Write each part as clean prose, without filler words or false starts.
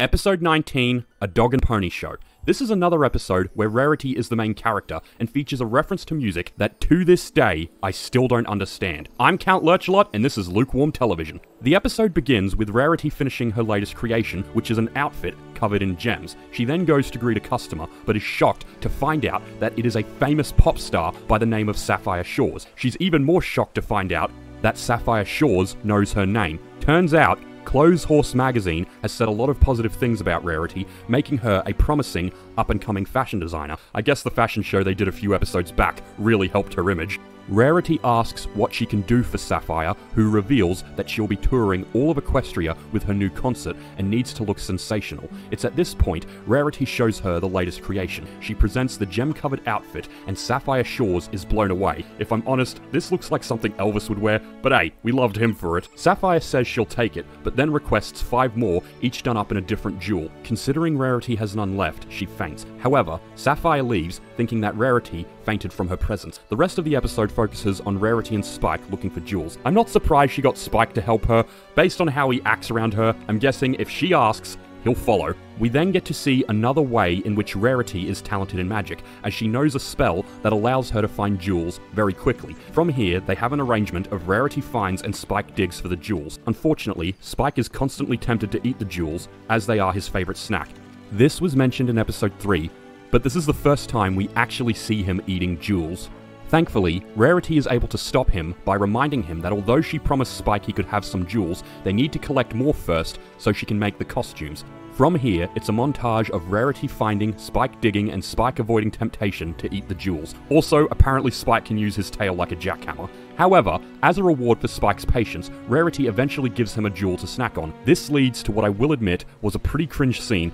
Episode 19, A Dog and Pony Show. This is another episode where Rarity is the main character and features a reference to music that to this day, I still don't understand. I'm Count Lurchalot and this is Lukewarm Television. The episode begins with Rarity finishing her latest creation, which is an outfit covered in gems. She then goes to greet a customer, but is shocked to find out that it is a famous pop star by the name of Sapphire Shores. She's even more shocked to find out that Sapphire Shores knows her name. Turns out, Clothes Horse magazine has said a lot of positive things about Rarity, making her a promising, up-and-coming fashion designer. I guess the fashion show they did a few episodes back really helped her image. Rarity asks what she can do for Sapphire, who reveals that she'll be touring all of Equestria with her new concert and needs to look sensational. It's at this point, Rarity shows her the latest creation. She presents the gem-covered outfit, and Sapphire Shores is blown away. If I'm honest, this looks like something Elvis would wear, but hey, we loved him for it. Sapphire says she'll take it, but then requests 5 more, each done up in a different jewel. Considering Rarity has none left, she faints. However, Sapphire leaves, thinking that Rarity fainted from her presence. The rest of the episode focuses on Rarity and Spike looking for jewels. I'm not surprised she got Spike to help her. Based on how he acts around her, I'm guessing if she asks, he'll follow. We then get to see another way in which Rarity is talented in magic, as she knows a spell that allows her to find jewels very quickly. From here, they have an arrangement of Rarity finds and Spike digs for the jewels. Unfortunately, Spike is constantly tempted to eat the jewels, as they are his favorite snack. This was mentioned in episode 3, but this is the first time we actually see him eating jewels. Thankfully, Rarity is able to stop him by reminding him that although she promised Spike he could have some jewels, they need to collect more first so she can make the costumes. From here, it's a montage of Rarity finding, Spike digging, and Spike avoiding temptation to eat the jewels. Also, apparently Spike can use his tail like a jackhammer. However, as a reward for Spike's patience, Rarity eventually gives him a jewel to snack on. This leads to what I will admit was a pretty cringe scene,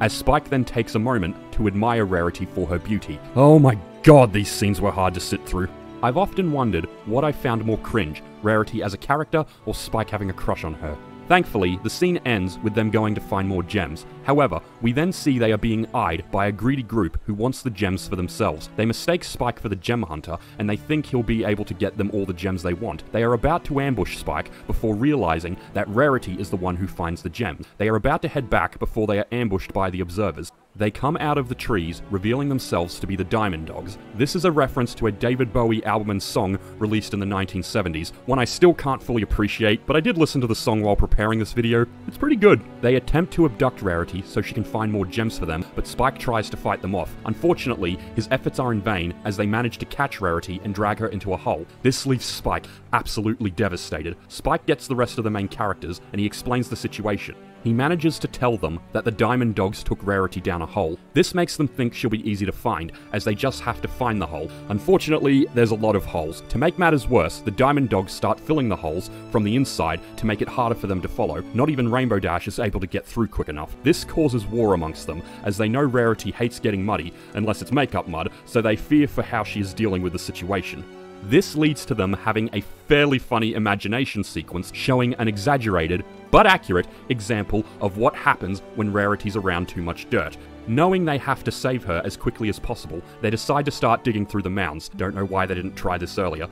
as Spike then takes a moment to admire Rarity for her beauty. Oh my god, these scenes were hard to sit through. I've often wondered what I found more cringe, Rarity as a character or Spike having a crush on her. Thankfully, the scene ends with them going to find more gems. However, we then see they are being eyed by a greedy group who wants the gems for themselves. They mistake Spike for the gem hunter, and they think he'll be able to get them all the gems they want. They are about to ambush Spike before realizing that Rarity is the one who finds the gems. They are about to head back before they are ambushed by the observers. They come out of the trees, revealing themselves to be the Diamond Dogs. This is a reference to a David Bowie album and song released in the 1970s, one I still can't fully appreciate, but I did listen to the song while preparing this video. It's pretty good. They attempt to abduct Rarity so she can find more gems for them, but Spike tries to fight them off. Unfortunately, his efforts are in vain as they manage to catch Rarity and drag her into a hole. This leaves Spike absolutely devastated. Spike gets the rest of the main characters and he explains the situation. He manages to tell them that the Diamond Dogs took Rarity down a hole. This makes them think she'll be easy to find, as they just have to find the hole. Unfortunately, there's a lot of holes. To make matters worse, the Diamond Dogs start filling the holes from the inside to make it harder for them to follow. Not even Rainbow Dash is able to get through quick enough. This causes war amongst them, as they know Rarity hates getting muddy, unless it's makeup mud, so they fear for how she is dealing with the situation. This leads to them having a fairly funny imagination sequence showing an exaggerated, but accurate, example of what happens when Rarity's around too much dirt. Knowing they have to save her as quickly as possible, they decide to start digging through the mounds. Don't know why they didn't try this earlier.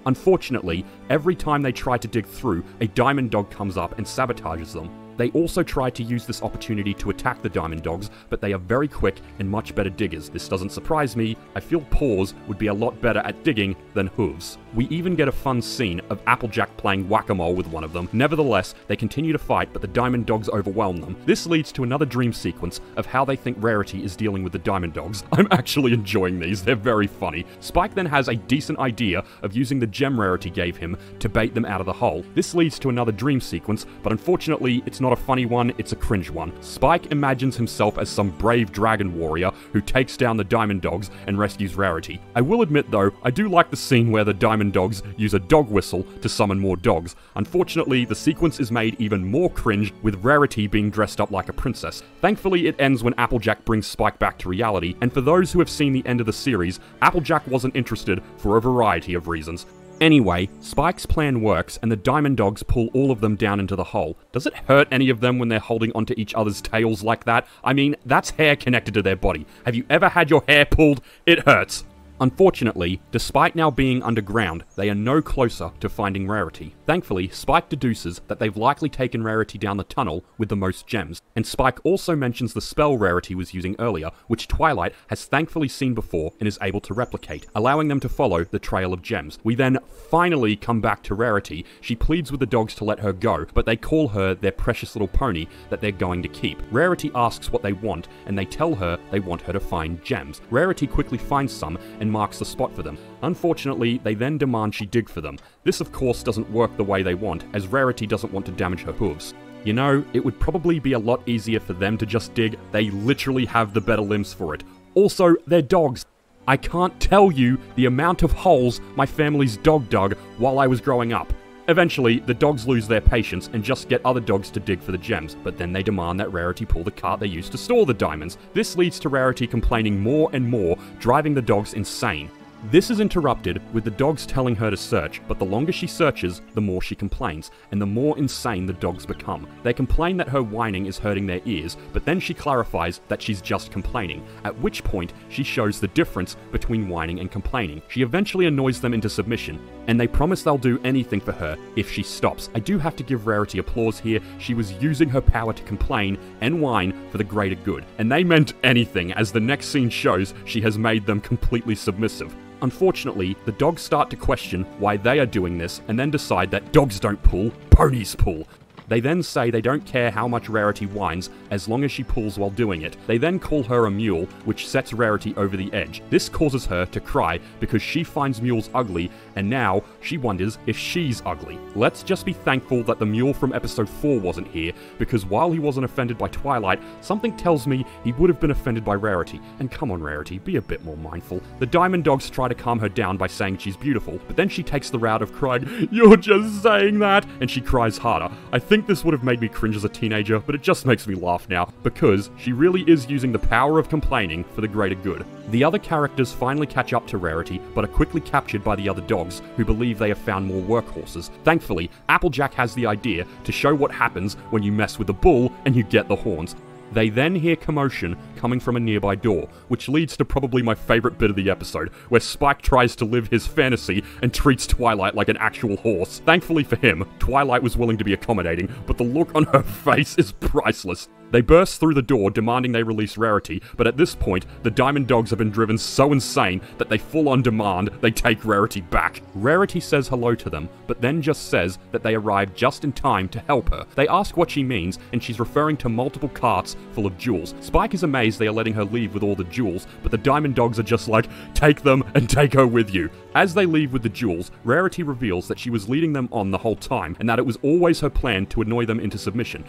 Unfortunately, every time they try to dig through, a Diamond Dog comes up and sabotages them. They also try to use this opportunity to attack the Diamond Dogs, but they are very quick and much better diggers. This doesn't surprise me. I feel paws would be a lot better at digging than hooves. We even get a fun scene of Applejack playing whack-a-mole with one of them. Nevertheless, they continue to fight, but the Diamond Dogs overwhelm them. This leads to another dream sequence of how they think Rarity is dealing with the Diamond Dogs. I'm actually enjoying these. They're very funny. Spike then has a decent idea of using the gem Rarity gave him to bait them out of the hole. This leads to another dream sequence, but unfortunately, it's not a funny one, it's a cringe one. Spike imagines himself as some brave dragon warrior who takes down the Diamond Dogs and rescues Rarity. I will admit though, I do like the scene where the Diamond Dogs use a dog whistle to summon more dogs. Unfortunately, the sequence is made even more cringe with Rarity being dressed up like a princess. Thankfully, it ends when Applejack brings Spike back to reality, and for those who have seen the end of the series, Applejack wasn't interested for a variety of reasons. Anyway, Spike's plan works and the Diamond Dogs pull all of them down into the hole. Does it hurt any of them when they're holding onto each other's tails like that? I mean, that's hair connected to their body. Have you ever had your hair pulled? It hurts. Unfortunately, despite now being underground, they are no closer to finding Rarity. Thankfully, Spike deduces that they've likely taken Rarity down the tunnel with the most gems, and Spike also mentions the spell Rarity was using earlier, which Twilight has thankfully seen before and is able to replicate, allowing them to follow the trail of gems. We then finally come back to Rarity. She pleads with the dogs to let her go, but they call her their precious little pony that they're going to keep. Rarity asks what they want, and they tell her they want her to find gems. Rarity quickly finds some and marks the spot for them. Unfortunately, they then demand she dig for them. This of course doesn't work the way they want, as Rarity doesn't want to damage her hooves. You know, it would probably be a lot easier for them to just dig. They literally have the better limbs for it. Also, they're dogs. I can't tell you the amount of holes my family's dog dug while I was growing up. Eventually, the dogs lose their patience and just get other dogs to dig for the gems, but then they demand that Rarity pull the cart they used to store the diamonds. This leads to Rarity complaining more and more, driving the dogs insane. This is interrupted with the dogs telling her to search, but the longer she searches, the more she complains, and the more insane the dogs become. They complain that her whining is hurting their ears, but then she clarifies that she's just complaining, at which point she shows the difference between whining and complaining. She eventually annoys them into submission, and they promise they'll do anything for her if she stops. I do have to give Rarity applause here. She was using her power to complain and whine for the greater good, and they meant anything, as the next scene shows she has made them completely submissive. Unfortunately, the dogs start to question why they are doing this and then decide that dogs don't pull, ponies pull. They then say they don't care how much Rarity whines as long as she pulls while doing it. They then call her a mule, which sets Rarity over the edge. This causes her to cry because she finds mules ugly, and now she wonders if she's ugly. Let's just be thankful that the mule from episode 4 wasn't here, because while he wasn't offended by Twilight, something tells me he would have been offended by Rarity. And come on, Rarity, be a bit more mindful. The diamond dogs try to calm her down by saying she's beautiful, but then she takes the route of crying, "You're just saying that," and she cries harder. I think this would have made me cringe as a teenager, but it just makes me laugh now, because she really is using the power of complaining for the greater good. The other characters finally catch up to Rarity, but are quickly captured by the other dogs, who believe they have found more workhorses. Thankfully, Applejack has the idea to show what happens when you mess with the bull and you get the horns. They then hear commotion coming from a nearby door, which leads to probably my favorite bit of the episode, where Spike tries to live his fantasy and treats Twilight like an actual horse. Thankfully for him, Twilight was willing to be accommodating, but the look on her face is priceless. They burst through the door, demanding they release Rarity, but at this point, the Diamond Dogs have been driven so insane that they full-on demand they take Rarity back. Rarity says hello to them, but then just says that they arrived just in time to help her. They ask what she means, and she's referring to multiple carts full of jewels. Spike is amazed they are letting her leave with all the jewels, but the Diamond Dogs are just like, take them and take her with you. As they leave with the jewels, Rarity reveals that she was leading them on the whole time, and that it was always her plan to annoy them into submission.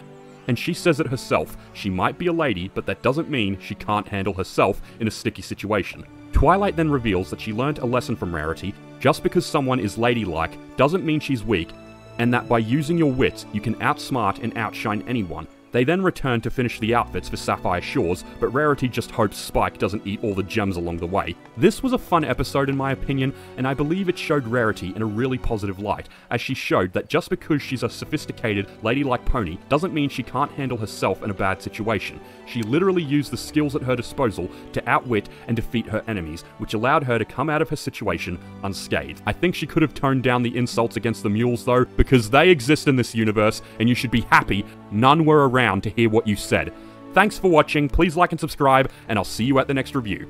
And she says it herself. She might be a lady, but that doesn't mean she can't handle herself in a sticky situation. Twilight then reveals that she learned a lesson from Rarity. Just because someone is ladylike doesn't mean she's weak, and that by using your wits, you can outsmart and outshine anyone. They then return to finish the outfits for Sapphire Shores, but Rarity just hopes Spike doesn't eat all the gems along the way. This was a fun episode in my opinion, and I believe it showed Rarity in a really positive light, as she showed that just because she's a sophisticated, ladylike pony doesn't mean she can't handle herself in a bad situation. She literally used the skills at her disposal to outwit and defeat her enemies, which allowed her to come out of her situation unscathed. I think she could have toned down the insults against the mules though, because they exist in this universe, and you should be happy none were around to hear what you said. Thanks for watching, please like and subscribe, and I'll see you at the next review.